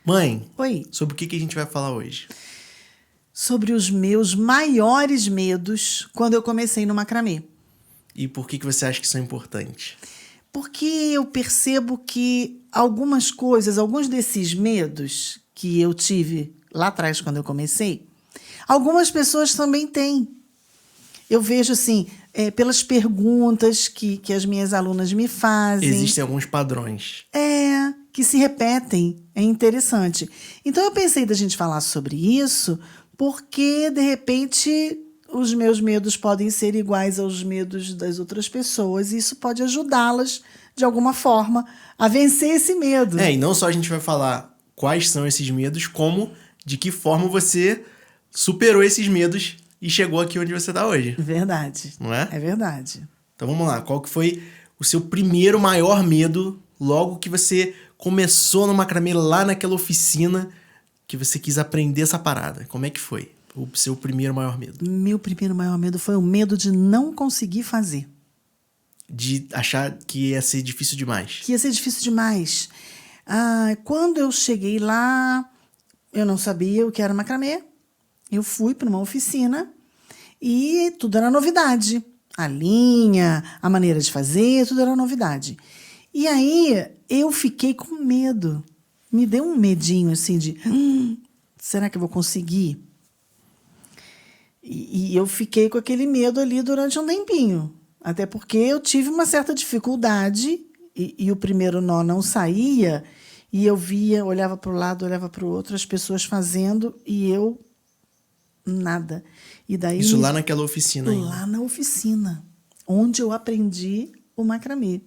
Mãe, Oi. sobre o que a gente vai falar hoje? Sobre os meus maiores medos quando eu comecei no macramê. E por que você acha que isso é importante? Porque eu percebo que algumas coisas, alguns desses medos que eu tive lá atrás quando eu comecei, algumas pessoas também têm. Eu vejo assim, pelas perguntas que as minhas alunas me fazem. Existem alguns padrões. Que se repetem. É interessante. Então eu pensei da gente falar sobre isso porque, de repente, os meus medos podem ser iguais aos medos das outras pessoas e isso pode ajudá-las, de alguma forma, a vencer esse medo. E não só a gente vai falar quais são esses medos, como de que forma você superou esses medos e chegou aqui onde você está hoje. Verdade. Não é? É verdade. Então vamos lá. Qual que foi o seu primeiro maior medo logo que você começou no macramê lá naquela oficina que você quis aprender essa parada? Como é que foi o seu primeiro maior medo? Meu primeiro maior medo foi o medo de não conseguir fazer. De achar que ia ser difícil demais. Que ia ser difícil demais. Quando eu cheguei lá, eu não sabia o que era macramê. Eu fui para uma oficina e tudo era novidade. A linha, a maneira de fazer, tudo era novidade. E aí eu fiquei com medo. Me deu um medinho assim de... será que eu vou conseguir? E eu fiquei com aquele medo ali durante um tempinho. Até porque eu tive uma certa dificuldade e o primeiro nó não saía. E eu via, olhava para o lado, olhava para o outro, as pessoas fazendo e eu... nada. E daí, isso lá naquela oficina ainda? Lá na oficina, onde eu aprendi o macramê.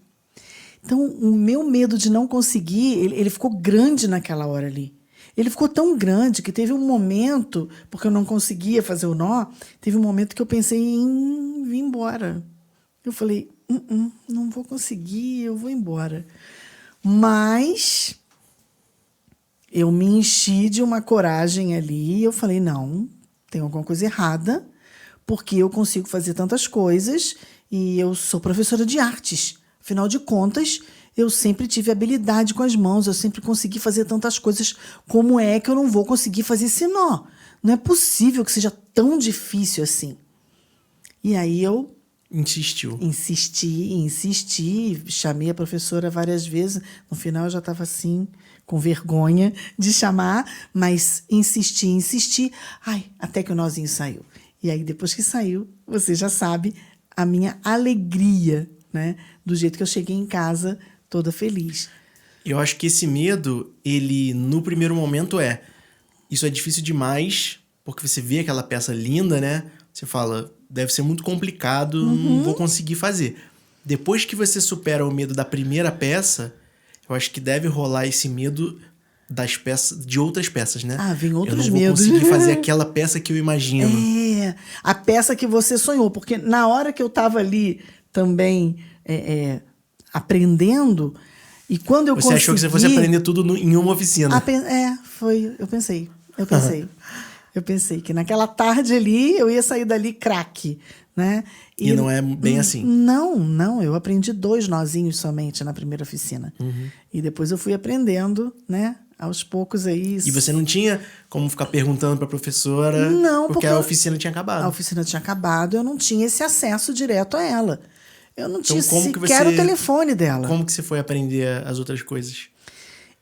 Então, o meu medo de não conseguir, ele ficou grande naquela hora ali. Ele ficou tão grande que teve um momento, porque eu não conseguia fazer o nó, teve um momento que eu pensei em vir embora. Eu falei, não vou conseguir, eu vou embora. Mas eu me enchi de uma coragem ali e eu falei, não, tem alguma coisa errada, porque eu consigo fazer tantas coisas e eu sou professora de artes. Afinal de contas, eu sempre tive habilidade com as mãos, eu sempre consegui fazer tantas coisas. Como é que eu não vou conseguir fazer esse nó? Não é possível que seja tão difícil assim. E aí eu... Insisti, chamei a professora várias vezes. No final eu já estava assim, com vergonha de chamar, mas insisti. Até que o nozinho saiu. E aí, depois que saiu, você já sabe a minha alegria, né? Do jeito que eu cheguei em casa, toda feliz. Eu acho que esse medo, ele, no primeiro momento, isso é difícil demais, porque você vê aquela peça linda, né? Você fala, deve ser muito complicado, não vou conseguir fazer. Depois que você supera o medo da primeira peça, eu acho que deve rolar esse medo das peças, de outras peças, né? Vem outros medos. Eu não vou conseguir fazer aquela peça que eu imagino. A peça que você sonhou. Porque na hora que eu estava ali também aprendendo, e quando eu consegui... Você achou que você fosse aprender tudo em uma oficina. Foi. Eu pensei. Eu pensei que naquela tarde ali eu ia sair dali craque, né? E não é bem assim. Não. Eu aprendi 2 nozinhos somente na primeira oficina. E depois eu fui aprendendo, né? Aos poucos aí... E você não tinha como ficar perguntando para a professora? Não, porque a oficina tinha acabado. A oficina tinha acabado, eu não tinha esse acesso direto a ela. Eu não tinha como sequer o telefone dela. Como que você foi aprender as outras coisas?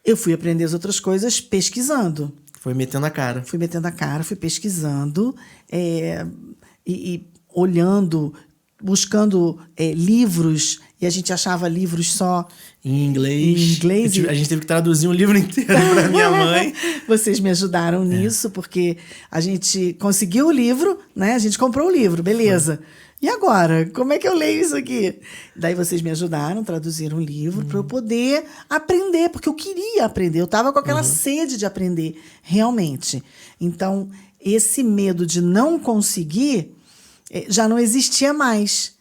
Eu fui aprender as outras coisas pesquisando. Foi metendo a cara. Fui metendo a cara, fui pesquisando e olhando, buscando livros, e a gente achava livros só em inglês. A gente teve que traduzir um livro inteiro para minha mãe. Vocês me ajudaram nisso, porque a gente conseguiu o livro, né? A gente comprou o livro, beleza. E agora? Como é que eu leio isso aqui? Daí vocês me ajudaram, traduziram um livro para eu poder aprender, porque eu queria aprender. Eu estava com aquela sede de aprender, realmente. Então, esse medo de não conseguir já não existia mais.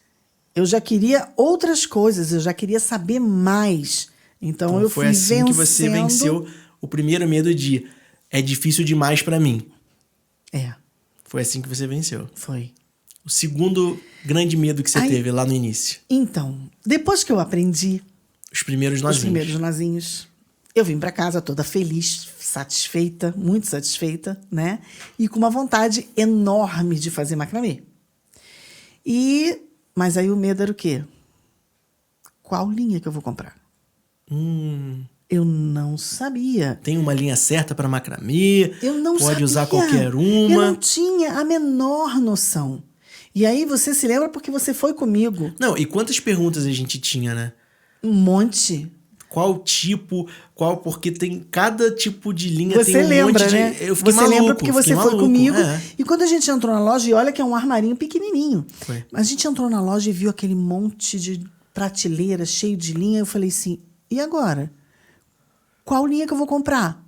Eu já queria outras coisas, eu já queria saber mais. Então eu fui vencendo... Foi assim que você venceu o primeiro medo de é difícil demais para mim. Foi assim que você venceu. Foi. O segundo grande medo que você teve lá no início. Então, depois que eu aprendi... Os primeiros nozinhos. Eu vim para casa toda feliz, satisfeita, muito satisfeita, né? E com uma vontade enorme de fazer macramê. Mas aí o medo era o quê? Qual linha que eu vou comprar? Eu não sabia. Tem uma linha certa para macramê? Eu não sabia. Pode usar qualquer uma? Eu não tinha a menor noção. E aí você se lembra porque você foi comigo. Não, e quantas perguntas a gente tinha, né? Um monte. Qual tipo, porque tem cada tipo de linha, Você tem um lembra, monte de... né? Eu fiquei você maluco, lembra porque você foi maluco, comigo. é. E quando a gente entrou na loja, e olha que é um armarinho pequenininho. Foi. A gente entrou na loja e viu aquele monte de prateleira cheio de linha. Eu falei assim, e agora? Qual linha que eu vou comprar?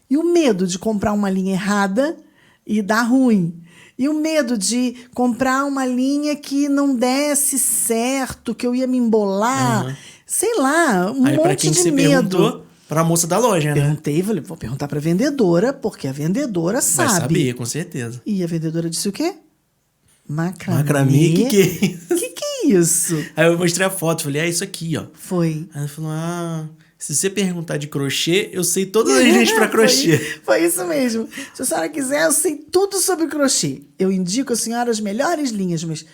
E o medo de comprar uma linha errada e dar ruim. E o medo de comprar uma linha que não desse certo, que eu ia me embolar. Sei lá, Aí, pra monte quem de você medo. perguntou? Pra moça da loja, né? Perguntei, falei, vou perguntar pra vendedora, porque a vendedora Vai sabe. saber, com certeza. E a vendedora disse o quê? Macramê. Macramê, que é isso? Que é isso? Aí eu mostrei a foto, falei, é isso aqui, ó. Foi. Aí ela falou, se você perguntar de crochê, eu sei todas as linhas pra crochê. Foi isso mesmo. Se a senhora quiser, eu sei tudo sobre crochê. Eu indico a senhora as melhores linhas, mas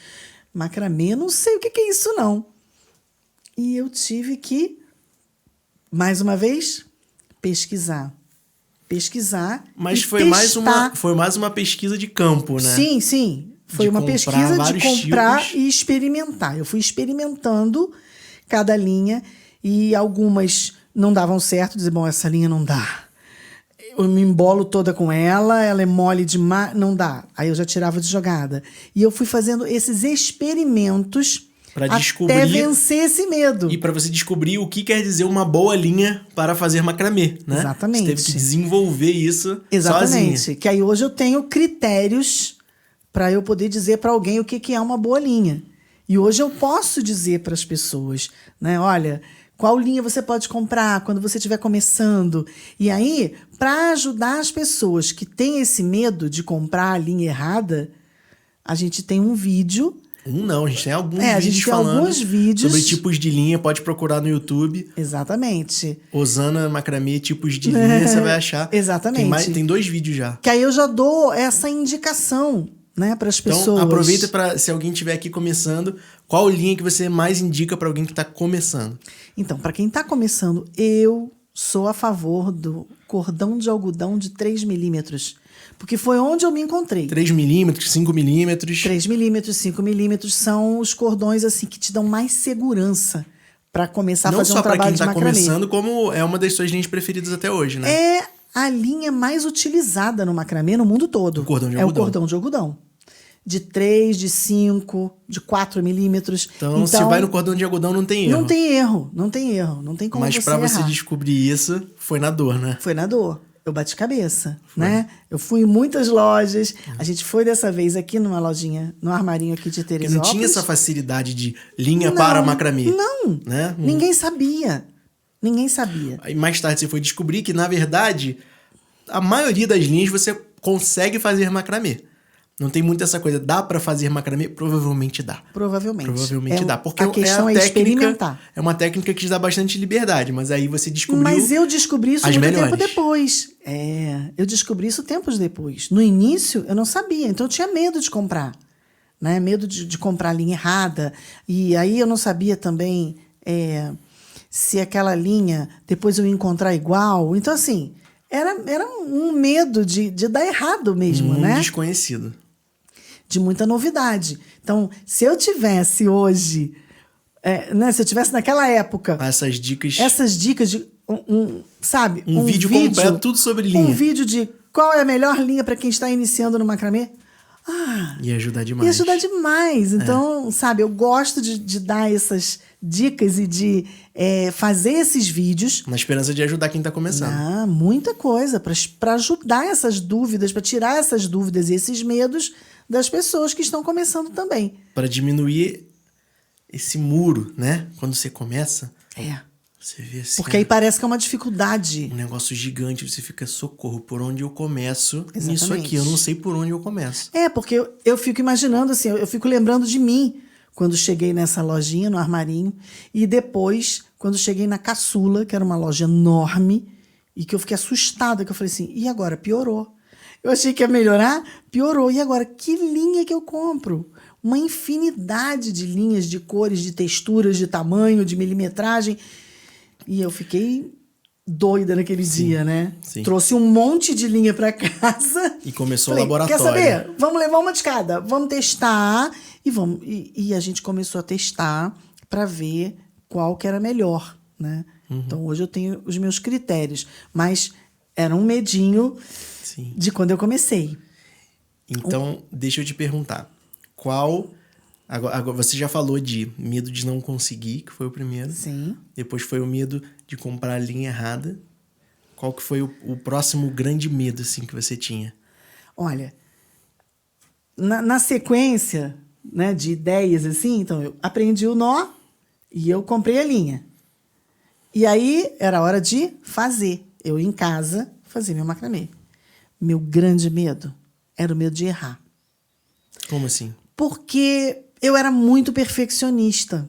macramê, eu não sei o que é isso, não. E eu tive que, mais uma vez, pesquisar. Mas e foi mais uma pesquisa de campo, né? Sim, sim. Foi De uma comprar pesquisa de vários comprar tipos. e experimentar. Eu fui experimentando cada linha e algumas não davam certo. Dizer, bom, essa linha não dá. Eu me embolo toda com ela é mole demais, não dá. Aí eu já tirava de jogada. E eu fui fazendo esses experimentos Pra até descobrir vencer esse medo. e para você descobrir o que quer dizer uma boa linha para fazer macramê, né? Exatamente. Você teve que desenvolver isso Exatamente. sozinha. Que aí hoje eu tenho critérios para eu poder dizer para alguém o que é uma boa linha. E hoje eu posso dizer para as pessoas, né? Olha, qual linha você pode comprar quando você estiver começando? E aí, para ajudar as pessoas que têm esse medo de comprar a linha errada, a gente tem um vídeo. Não, a gente tem alguns a vídeos gente tem falando alguns vídeos sobre tipos de linha, pode procurar no YouTube. Exatamente. Osana Macramê, tipos de linha, você vai achar. Exatamente. Tem 2 vídeos já. Que aí eu já dou essa indicação, né, para as pessoas. Então, aproveita para, se alguém estiver aqui começando, qual linha que você mais indica para alguém que está começando? Então, para quem está começando, eu sou a favor do cordão de algodão de 3 milímetros. Porque foi onde eu me encontrei. 3 milímetros, 5 milímetros. 3 milímetros, 5 milímetros são os cordões assim que te dão mais segurança para começar a fazer um trabalho de macramê. Não só para quem está começando, como é uma das suas linhas preferidas até hoje, né? É a linha mais utilizada no macramê no mundo todo. O cordão de é algodão. o cordão de algodão. De 3, de 5, de 4 milímetros. Então, se vai no cordão de algodão, não tem erro. Não tem erro, não tem erro. Não tem como Mas você para você errar. descobrir isso, foi na dor, né? Foi na dor. Eu bati cabeça, né? Eu fui em muitas lojas. A gente foi dessa vez aqui numa lojinha, no armarinho aqui de Porque Teresópolis. não tinha essa facilidade de linha para macramê. Não, né? Ninguém sabia. Ninguém sabia. Aí mais tarde você foi descobrir que, na verdade, a maioria das linhas você consegue fazer macramê. Não tem muito essa coisa, dá pra fazer macramê? Provavelmente dá. Provavelmente dá. Porque a questão é experimentar. É uma técnica que te dá bastante liberdade, mas aí você descobriu. Mas eu descobri isso as muito melhores. tempo depois. Eu descobri isso tempos depois. No início, eu não sabia, então eu tinha medo de comprar. Né? Medo de comprar a linha errada. E aí eu não sabia também se aquela linha depois eu ia encontrar igual. Então, assim, era um medo de dar errado mesmo, né? Desconhecido. De muita novidade. Então, se eu tivesse hoje, né, se eu tivesse naquela época... Essas dicas de, sabe? Um vídeo completo, tudo sobre linha. Um vídeo de qual é a melhor linha para quem está iniciando no macramê. Ia ajudar demais. Ia ajudar demais. Então, sabe, eu gosto de dar essas dicas e de fazer esses vídeos. Na esperança de ajudar quem está começando. Muita coisa para ajudar essas dúvidas, para tirar essas dúvidas e esses medos das pessoas que estão começando também. Para diminuir esse muro, né? Quando você começa, você vê assim... Porque aí parece que é uma dificuldade. Um negócio gigante, você fica, socorro, por onde eu começo Exatamente. nisso aqui? Eu não sei por onde eu começo. Porque eu fico imaginando assim, eu fico lembrando de mim, quando cheguei nessa lojinha, no armarinho. E depois, quando cheguei na Caçula, que era uma loja enorme, e que eu fiquei assustada, que eu falei assim, e agora? Piorou. Eu achei que ia melhorar, piorou. E agora, que linha que eu compro? Uma infinidade de linhas, de cores, de texturas, de tamanho, de milimetragem. E eu fiquei doida naquele dia, né? Sim. Trouxe um monte de linha para casa. E começou Falei, o laboratório. quer saber? Vamos levar uma de cada. Vamos testar. E a gente começou a testar para ver qual que era melhor, né? Então, hoje eu tenho os meus critérios. Mas era um medinho Sim. de quando eu comecei. Então, deixa eu te perguntar. Qual... Agora, você já falou de medo de não conseguir, que foi o primeiro. Sim. Depois foi o medo de comprar a linha errada. Qual que foi o próximo grande medo, assim, que você tinha? Olha, na sequência, né, de ideias, assim, então eu aprendi o nó e eu comprei a linha. E aí era hora de fazer. Eu em casa fazer meu macramê. Meu grande medo era o medo de errar. Como assim? Porque eu era muito perfeccionista,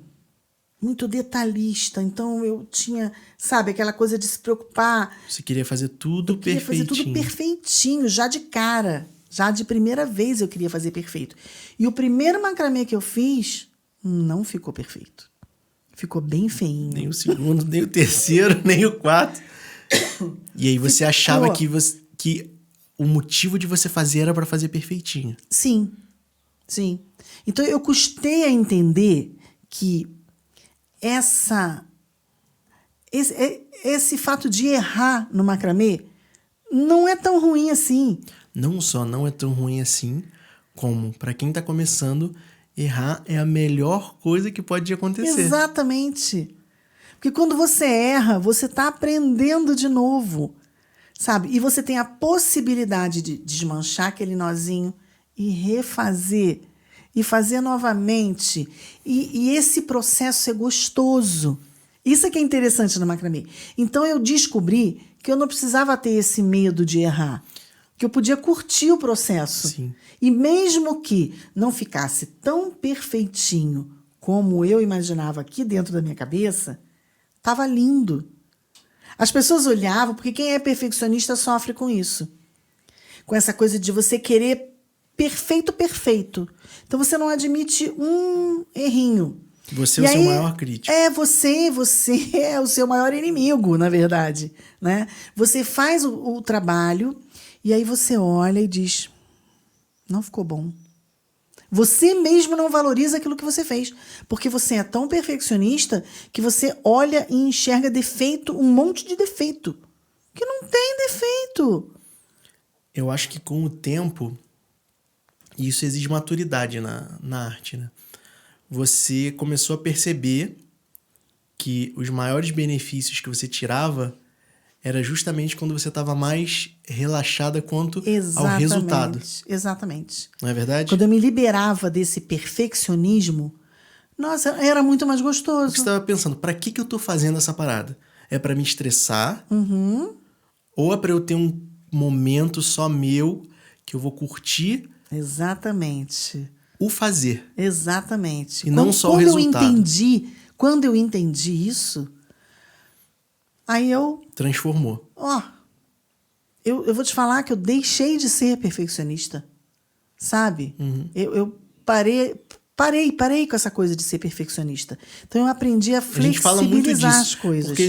muito detalhista. Então eu tinha, sabe, aquela coisa de se preocupar. Você queria fazer tudo Eu queria perfeitinho. fazer tudo perfeitinho, já de cara. Já de primeira vez eu queria fazer perfeito. E o primeiro macramê que eu fiz não ficou perfeito. Ficou bem feinho. Nem o segundo, nem o terceiro, nem o quarto. E aí você achava que o motivo de você fazer era para fazer perfeitinho. Sim, sim. Então eu custei a entender que esse fato de errar no macramê não é tão ruim assim. Não só não é tão ruim assim, como para quem tá começando, errar é a melhor coisa que pode acontecer. Exatamente. Porque quando você erra, você está aprendendo de novo, sabe? E você tem a possibilidade de desmanchar aquele nozinho e refazer, e fazer novamente. E esse processo ser gostoso. Isso é que é interessante no macramê. Então eu descobri que eu não precisava ter esse medo de errar, que eu podia curtir o processo. Sim. E mesmo que não ficasse tão perfeitinho como eu imaginava aqui dentro da minha cabeça, estava lindo. As pessoas olhavam, porque quem é perfeccionista sofre com isso. Com essa coisa de você querer perfeito. Então você não admite um errinho. Você é o seu maior crítico. Você é o seu maior inimigo, na verdade, né? Você faz o trabalho e aí você olha e diz, não ficou bom. Você mesmo não valoriza aquilo que você fez, porque você é tão perfeccionista que você olha e enxerga defeito, um monte de defeito, que não tem defeito. Eu acho que com o tempo, isso exige maturidade na arte, né? Você começou a perceber que os maiores benefícios que você tirava era justamente quando você estava mais relaxada quanto ao resultado. Exatamente. Não é verdade? Quando eu me liberava desse perfeccionismo, nossa, era muito mais gostoso. Porque você estava pensando, para que eu tô fazendo essa parada? É para me estressar? Ou é para eu ter um momento só meu que eu vou curtir? Exatamente. O fazer. Exatamente. E não só o resultado. Quando eu entendi isso, aí eu... Transformou. Eu vou te falar que eu deixei de ser perfeccionista, sabe? Eu parei com essa coisa de ser perfeccionista. Então eu aprendi a flexibilizar a gente fala muito disso, as coisas. Porque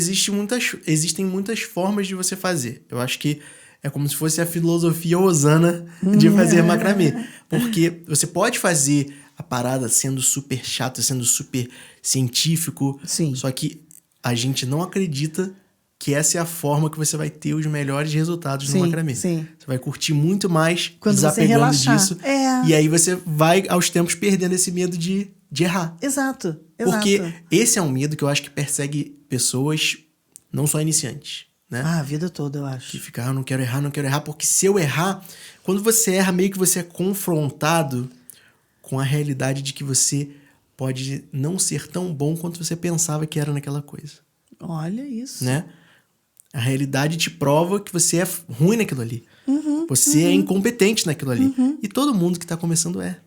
existem muitas formas de você fazer. Eu acho que é como se fosse a filosofia osana de fazer macramê. Porque você pode fazer a parada sendo super chato, sendo super científico. Sim. Só que a gente não acredita que essa é a forma que você vai ter os melhores resultados no macramê. Sim. Você vai curtir muito mais quando desapegando você relaxar. disso. E aí você vai, aos tempos, perdendo esse medo de errar. Exato. Porque esse é um medo que eu acho que persegue pessoas, não só iniciantes, né? A vida toda, eu acho. Que fica, não quero errar, porque se eu errar... Quando você erra, meio que você é confrontado com a realidade de que você pode não ser tão bom quanto você pensava que era naquela coisa. Olha isso. Né? A realidade te prova que você é ruim naquilo ali. Você é incompetente naquilo ali. E todo mundo que está começando é.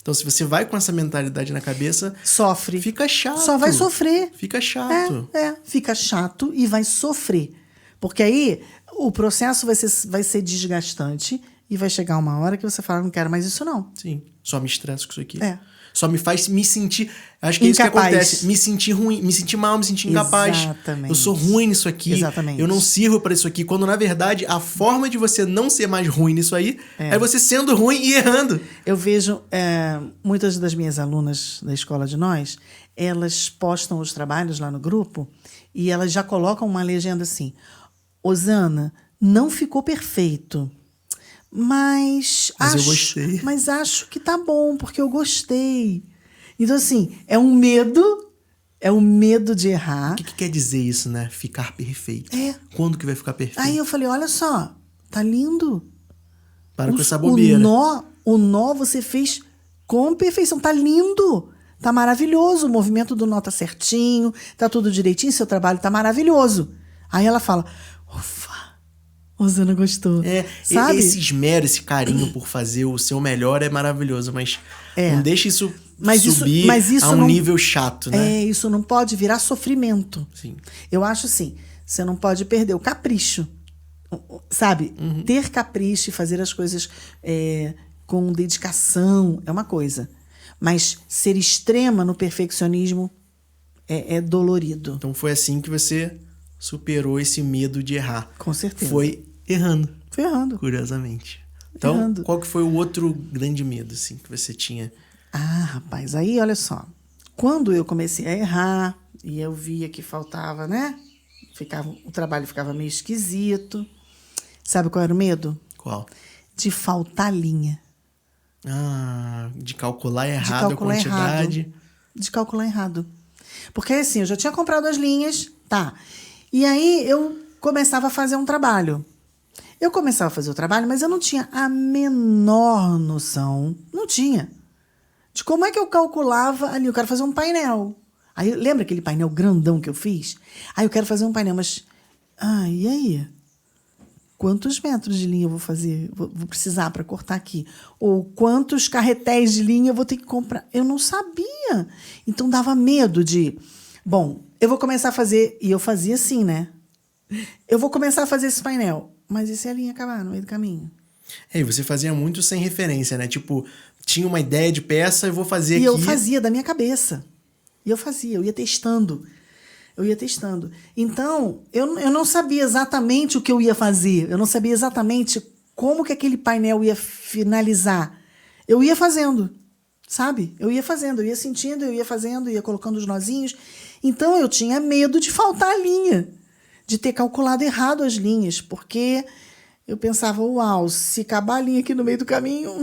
Então, se você vai com essa mentalidade na cabeça, Sofre. fica chato. Só vai sofrer. Fica chato. Fica chato e vai sofrer. Porque aí o processo vai ser desgastante e vai chegar uma hora que você fala, não quero mais isso não. Sim, só me estresso com isso aqui. É. Só me faz me sentir... Acho que é isso que acontece. Me sentir ruim, me sentir mal, me sentir incapaz. Exatamente. Eu sou ruim nisso aqui. Exatamente. Eu não sirvo para isso aqui. Quando, na verdade, a forma de você não ser mais ruim nisso aí é você sendo ruim e errando. Eu vejo muitas das minhas alunas da Escola de Nós, elas postam os trabalhos lá no grupo e elas já colocam uma legenda assim: Osana, não ficou perfeito, mas eu gostei. Mas acho que tá bom, porque eu gostei. Então, assim, é um medo de errar. O que quer dizer isso, né? Ficar perfeito. Quando que vai ficar perfeito? Aí eu falei, olha só, tá lindo. Para com essa bobeira. O nó você fez com perfeição, tá lindo. Tá maravilhoso, o movimento do nó tá certinho, tá tudo direitinho, seu trabalho tá maravilhoso. Aí ela fala, ufa, Osana gostou. Sabe? Esse esmero, esse carinho por fazer o seu melhor é maravilhoso, mas não deixa isso subir a um nível chato, né? Isso não pode virar sofrimento. Sim. Eu acho assim, você não pode perder o capricho, sabe? Ter capricho e fazer as coisas com dedicação é uma coisa, mas ser extrema no perfeccionismo é dolorido. Então foi assim que você superou esse medo de errar. Com certeza. Foi errando. Foi errando. Curiosamente. Então, Errando. qual que foi o outro grande medo, assim, que você tinha? Rapaz, aí olha só. Quando eu comecei a errar e eu via que faltava, né? O trabalho ficava meio esquisito. Sabe qual era o medo? Qual? De faltar linha. De calcular errado a quantidade. De calcular errado. Porque assim, eu já tinha comprado as linhas, tá? E aí eu começava a fazer um trabalho. Eu começava a fazer o trabalho, mas eu não tinha a menor noção. Não tinha. De como é que eu calculava ali. Eu quero fazer um painel. Aí, lembra aquele painel grandão que eu fiz? Aí eu quero fazer um painel, mas... e aí? Quantos metros de linha eu vou fazer? Vou precisar para cortar aqui? Ou quantos carretéis de linha eu vou ter que comprar? Eu não sabia. Então, dava medo de... Bom, eu vou começar a fazer... E eu fazia assim, né? Eu vou começar a fazer esse painel. Mas e se a linha acabar no meio do caminho? E você fazia muito sem referência, né? Tipo, tinha uma ideia de peça, eu vou fazer aqui. E eu fazia da minha cabeça. Eu ia testando. Então, eu não sabia exatamente o que eu ia fazer. Eu não sabia exatamente como que aquele painel ia finalizar. Eu ia fazendo, sabe? Eu ia fazendo, eu ia sentindo, eu ia fazendo, ia colocando os nozinhos. Então, eu tinha medo de faltar a linha, de ter calculado errado as linhas, porque eu pensava, uau, se acabar a linha aqui no meio do caminho,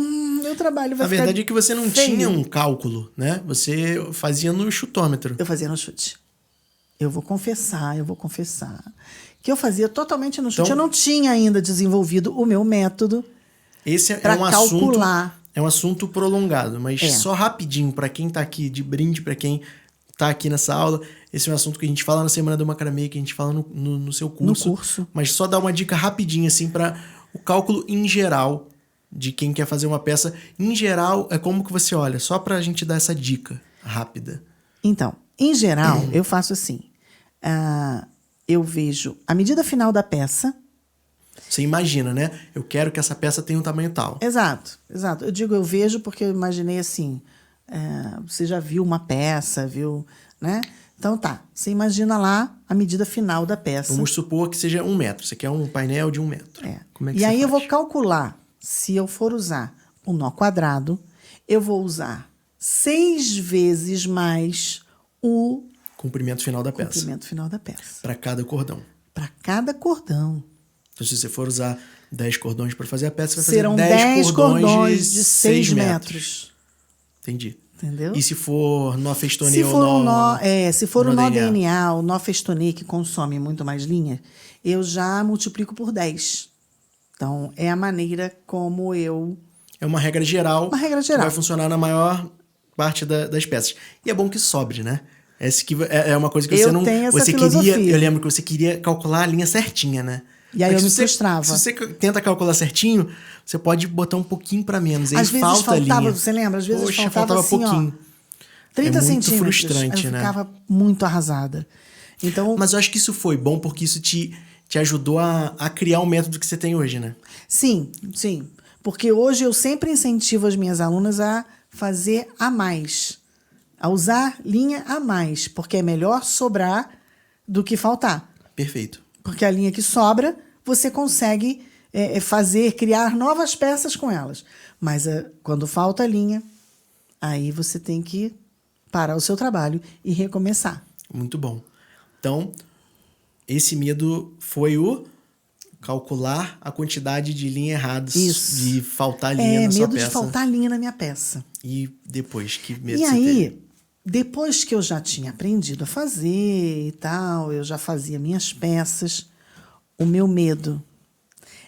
meu trabalho vai ficar... A verdade é que você não tinha um cálculo, né? Você fazia no chutômetro. Eu fazia no chute. Eu vou confessar. Que eu fazia totalmente no chute. Então, eu não tinha ainda desenvolvido o meu método para calcular. É um assunto prolongado, mas só rapidinho, para quem tá aqui de brinde, para quem tá aqui nessa aula, esse é um assunto que a gente fala na Semana do Macramê, que a gente fala no seu curso. No curso. Mas só dar uma dica rapidinha, assim, para o cálculo em geral de quem quer fazer uma peça. Em geral, é como que você olha, só pra gente dar essa dica rápida. Então, em geral, eu faço assim. Eu vejo a medida final da peça. Você imagina, né? Eu quero que essa peça tenha um tamanho tal. Exato. Eu digo eu vejo porque eu imaginei assim. Você já viu uma peça, viu, né? Então tá, você imagina lá a medida final da peça. Vamos supor que seja 1 metro. Você quer um painel de 1 metro. Como é que e você aí faz? eu vou calcular, se eu for usar o nó quadrado, eu vou usar 6 vezes mais o comprimento final da peça. Para cada cordão. Então, se você for usar 10 cordões para fazer a peça, vai Serão fazer 10 cordões de 6 metros. Entendi. Entendeu? E se for nó festonê ou nó... Se for o nó DNA, o nó festonê, que consome muito mais linha, eu já multiplico por 10. Então, é a maneira como eu... É uma regra geral. Uma regra geral. Que vai funcionar na maior parte das peças. E é bom que sobre, né? É uma coisa que você não... Tenho essa você filosofia. queria... Eu lembro que você queria calcular a linha certinha, né? E aí É eu que me se você- frustrava. Se você tenta calcular certinho, você pode botar um pouquinho pra menos. Aí Às vezes falta a faltava, linha. você lembra? Às vezes Poxa, faltava assim, pouquinho. 30 É muito centímetros. frustrante, Aí eu né? ficava muito arrasada. Então, Mas eu acho que isso foi bom porque isso te ajudou a criar o método que você tem hoje, né? sim. Porque hoje eu sempre incentivo as minhas alunas a fazer a mais. A usar linha a mais. Porque é melhor sobrar do que faltar. Perfeito. Porque a linha que sobra, você consegue criar novas peças com elas. Mas quando falta a linha, aí você tem que parar o seu trabalho e recomeçar. Muito bom. Então, esse medo foi o calcular a quantidade de linha errada, Isso. de faltar linha na sua Medo peça. de faltar linha na minha peça. E depois, que medo E você aí, teve? depois que eu já tinha aprendido a fazer e tal, eu já fazia minhas peças, o meu medo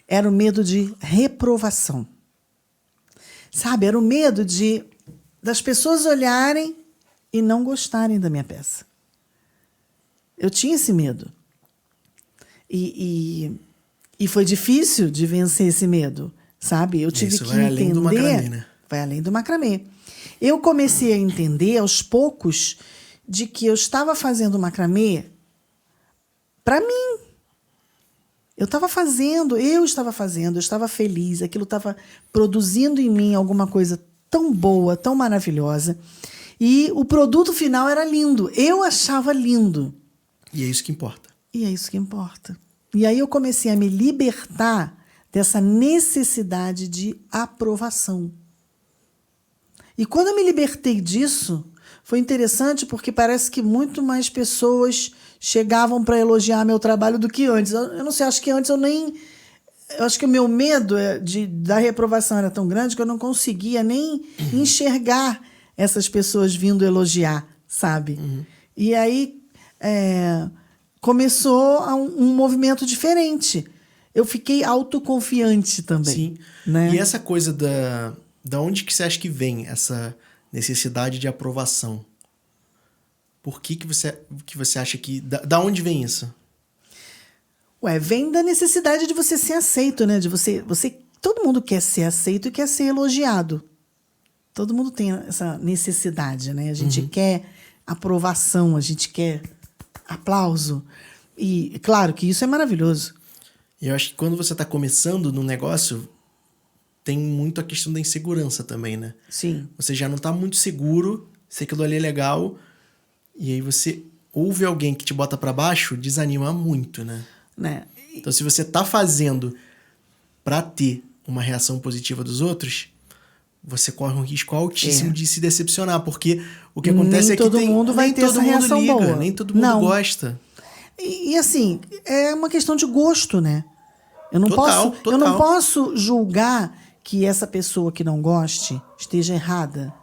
era o medo de reprovação. Sabe, era o medo das pessoas olharem e não gostarem da minha peça. Eu tinha esse medo. E foi difícil de vencer esse medo, sabe? Eu tive Isso que vai entender... além do macramê, né? Vai além do macramê. Eu comecei a entender, aos poucos, de que eu estava fazendo macramê para mim. Eu estava fazendo, eu estava feliz, aquilo estava produzindo em mim alguma coisa tão boa, tão maravilhosa. E o produto final era lindo. Eu achava lindo. E é isso que importa. E é isso que importa. E aí eu comecei a me libertar dessa necessidade de aprovação. E quando eu me libertei disso, foi interessante porque parece que muito mais pessoas chegavam para elogiar meu trabalho do que antes. Eu não sei, acho que antes eu nem... Eu acho que o meu medo da reprovação era tão grande que eu não conseguia nem enxergar essas pessoas vindo elogiar, sabe? E aí começou um movimento diferente. Eu fiquei autoconfiante também. Sim. Né? E essa coisa da onde que você acha que vem essa necessidade de aprovação? Por que você acha que... Da onde vem isso? Vem da necessidade de você ser aceito, né? De você, todo mundo quer ser aceito e quer ser elogiado. Todo mundo tem essa necessidade, né? A gente quer aprovação, a gente quer aplauso. E claro que isso é maravilhoso. E eu acho que quando você está começando no negócio, tem muito a questão da insegurança também, né? Sim. Você já não está muito seguro, se aquilo ali é legal, e aí você ouve alguém que te bota para baixo, desanima muito, né? Então, se você tá fazendo para ter uma reação positiva dos outros, você corre um risco altíssimo de se decepcionar, porque o que acontece nem é que todo mundo vai nem ter todo essa mundo reação liga, boa. nem todo mundo Não. gosta. E assim, é uma questão de gosto, né? Eu não Total. posso julgar que essa pessoa que não goste esteja errada.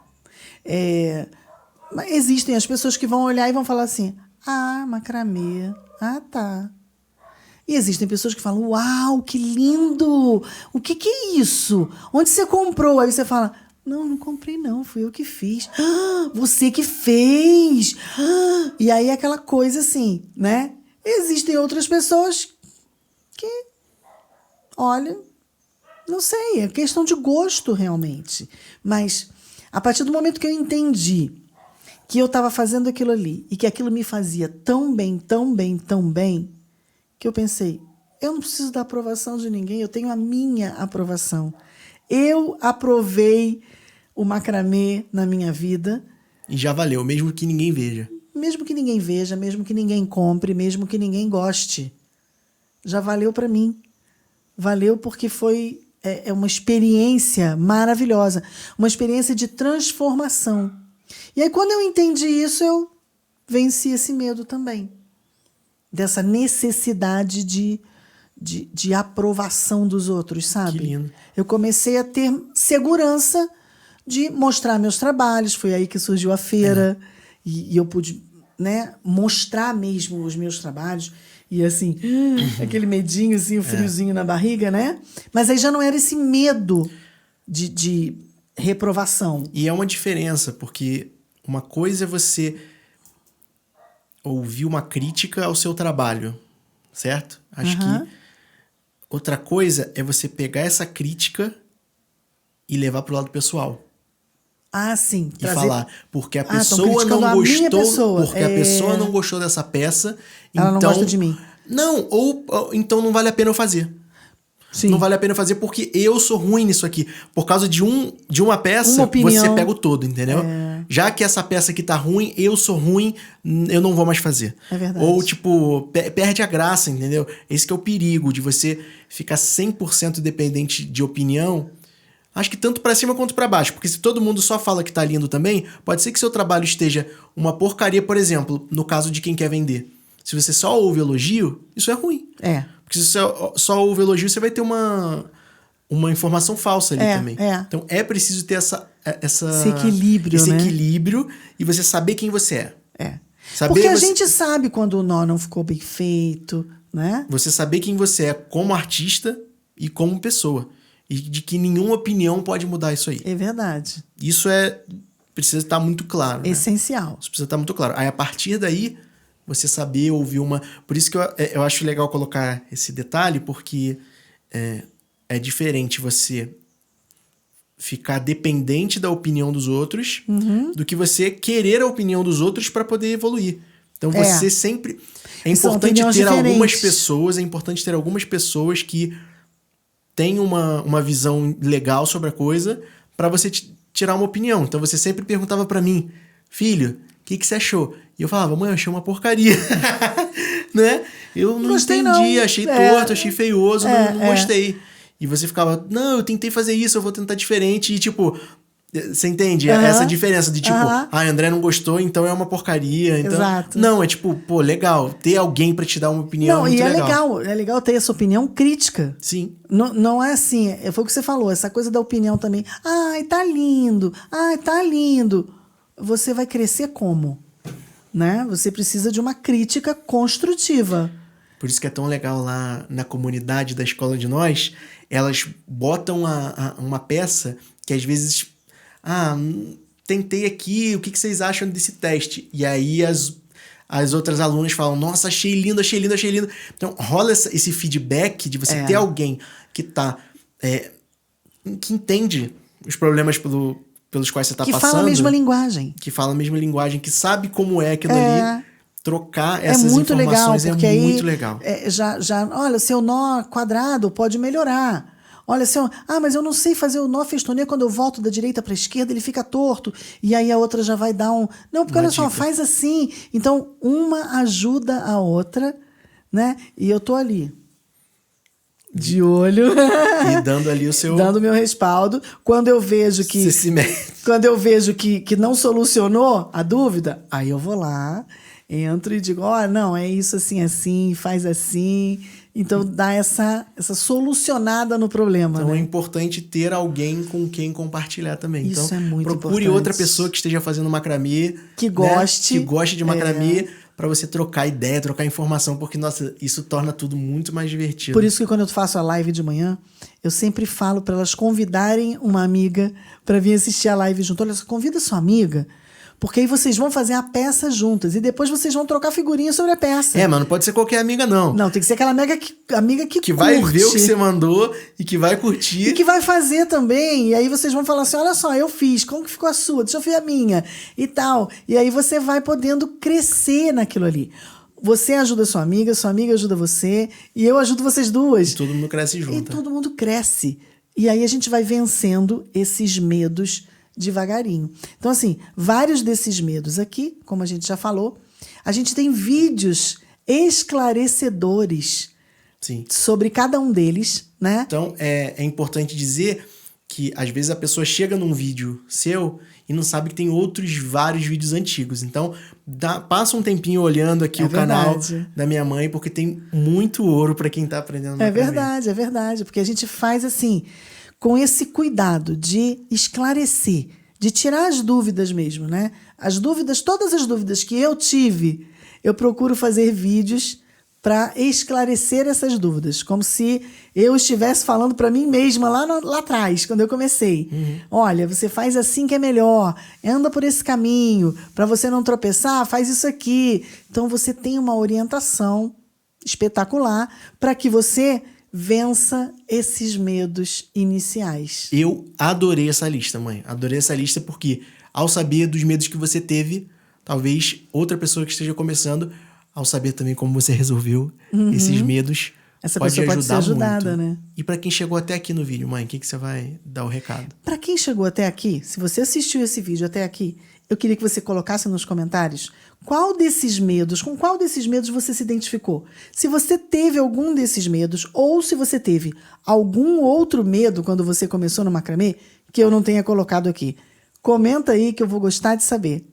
Mas existem as pessoas que vão olhar e vão falar assim: ah, macramê, ah, tá. E existem pessoas que falam: uau, que lindo! O que é isso? Onde você comprou? Aí você fala: não comprei não, fui eu que fiz. Ah, você que fez! Ah, e aí aquela coisa assim, né? Existem outras pessoas que, olha, não sei, é questão de gosto realmente. Mas a partir do momento que eu entendi que eu estava fazendo aquilo ali e que aquilo me fazia tão bem, tão bem, tão bem, que eu pensei, eu não preciso da aprovação de ninguém, eu tenho a minha aprovação. Eu aprovei o macramê na minha vida. E já valeu, mesmo que ninguém veja. Mesmo que ninguém veja, mesmo que ninguém compre, mesmo que ninguém goste. Já valeu para mim. Valeu porque foi uma experiência maravilhosa. Uma experiência de transformação. E aí, quando eu entendi isso, eu venci esse medo também. Dessa necessidade de aprovação dos outros, sabe? Que lindo. Eu comecei a ter segurança de mostrar meus trabalhos. Foi aí que surgiu a feira. E eu pude, né, mostrar mesmo os meus trabalhos. E assim, aquele medinho, assim, o friozinho na barriga, né? Mas aí já não era esse medo de reprovação. E é uma diferença, porque uma coisa é você ouvir uma crítica ao seu trabalho, certo? Acho que Outra coisa é você pegar essa crítica e levar pro lado pessoal. Ah, sim. E falar, porque a tão pessoa criticando não a minha gostou. pessoa. Porque a pessoa não gostou dessa peça. Ela então, não gosta de mim. Não, ou então não vale a pena eu fazer. Sim. Não vale a pena fazer porque eu sou ruim nisso aqui. Por causa de uma peça, Uma opinião. você pega o todo, entendeu? Já que essa peça aqui tá ruim, eu sou ruim, eu não vou mais fazer. É verdade. Ou, tipo, perde a graça, entendeu? Esse que é o perigo de você ficar 100% dependente de opinião. Acho que tanto pra cima quanto pra baixo. Porque se todo mundo só fala que tá lindo também, pode ser que seu trabalho esteja uma porcaria, por exemplo, no caso de quem quer vender. Se você só ouve elogio, isso é ruim. É. Porque se você só ouve elogio, você vai ter uma informação falsa ali também. Então é preciso ter esse equilíbrio, né? equilíbrio e você saber quem você é. Porque a gente sabe quando o nó não ficou bem feito, né? Você saber quem você é como artista e como pessoa. E de que nenhuma opinião pode mudar isso aí. É verdade. Isso precisa estar muito claro. Essencial. Né? Isso precisa estar muito claro. Aí, a partir daí, você saber ouvir uma... Por isso que eu acho legal colocar esse detalhe, porque é diferente você ficar dependente da opinião dos outros do que você querer a opinião dos outros para poder evoluir. Então, você sempre... É importante ter algumas pessoas que têm uma visão legal sobre a coisa para você tirar uma opinião. Então, você sempre perguntava para mim, filho, o que você achou? E eu falava, mãe, eu achei uma porcaria. Né? Eu não entendi, não. Achei torto, achei feioso, não gostei. E você ficava, não, eu tentei fazer isso, eu vou tentar diferente. E, tipo, você entende? Essa diferença de, tipo, André não gostou, então é uma porcaria. Então... Exato. Não, é tipo, pô, legal. Ter alguém pra te dar uma opinião muito legal. É legal ter essa opinião crítica. Sim. Não é assim, foi o que você falou, essa coisa da opinião também. Ai, tá lindo. Ai, tá lindo. Você vai crescer como? Né? Você precisa de uma crítica construtiva. Por isso que é tão legal lá na comunidade da Escola de Nós, elas botam uma peça que às vezes... tentei aqui, o que vocês acham desse teste? E aí as outras alunas falam, nossa, achei lindo, achei lindo, achei lindo. Então rola esse feedback de você ter alguém que que entende os problemas pelos quais você está passando. Que fala a mesma linguagem. Que fala a mesma linguagem, que sabe como é aquilo ali. Trocar essas muito informações legal, porque é muito legal. Olha, seu nó quadrado pode melhorar. Olha, mas eu não sei fazer o nó festonia, quando eu volto da direita para a esquerda, ele fica torto. E aí a outra já vai dar um... Não, porque olha só, faz assim. Então, uma ajuda a outra, né? E eu tô ali, de olho. E dando ali o seu... Dando o meu respaldo. Quando eu vejo que... Quando eu vejo que não solucionou a dúvida, aí eu vou lá, entro e digo, não, é isso assim, faz assim... Então, dá essa solucionada no problema. Então, né? É importante ter alguém com quem compartilhar também. Isso então, é muito procure outra pessoa que esteja fazendo macramê. Que goste. Que goste de macramê, para você trocar ideia, trocar informação, porque, nossa, isso torna tudo muito mais divertido. Por isso que quando eu faço a live de manhã, eu sempre falo para elas convidarem uma amiga para vir assistir a live junto. Olha, convida sua amiga, porque aí vocês vão fazer a peça juntas. E depois vocês vão trocar figurinhas sobre a peça. Mas não pode ser qualquer amiga, não. Não, tem que ser aquela amiga que curte. vai ver o que você mandou e que vai curtir. E que vai fazer também. E aí vocês vão falar assim, olha só, eu fiz. Como que ficou a sua? Deixa eu ver a minha. E tal. E aí você vai podendo crescer naquilo ali. Você ajuda sua amiga ajuda você. E eu ajudo vocês duas. E todo mundo cresce junto. E todo mundo cresce. E aí a gente vai vencendo esses medos devagarinho. Então, assim, vários desses medos aqui, como a gente já falou, a gente tem vídeos esclarecedores sobre cada um deles, né? Então, é importante dizer que, às vezes, a pessoa chega num vídeo seu e não sabe que tem vários vídeos antigos. Então, passa um tempinho olhando aqui canal da minha mãe, porque tem muito ouro para quem tá aprendendo macramê. É verdade. Porque a gente faz assim... com esse cuidado de esclarecer, de tirar as dúvidas mesmo, né? Todas as dúvidas que eu tive, eu procuro fazer vídeos para esclarecer essas dúvidas, como se eu estivesse falando para mim mesma lá atrás, quando eu comecei. Olha, você faz assim que é melhor, anda por esse caminho, para você não tropeçar, faz isso aqui. Então você tem uma orientação espetacular para que você vença esses medos iniciais. Eu adorei essa lista, mãe. Adorei essa lista porque, ao saber dos medos que você teve, talvez outra pessoa que esteja começando, ao saber também como você resolveu esses medos, Essa pessoa pode ser ajudada, né? E para quem chegou até aqui no vídeo, mãe, o que você vai dar o recado? Para quem chegou até aqui, se você assistiu esse vídeo até aqui, eu queria que você colocasse nos comentários com qual desses medos você se identificou. Se você teve algum desses medos ou se você teve algum outro medo quando você começou no macramê que eu não tenha colocado aqui. Comenta aí que eu vou gostar de saber.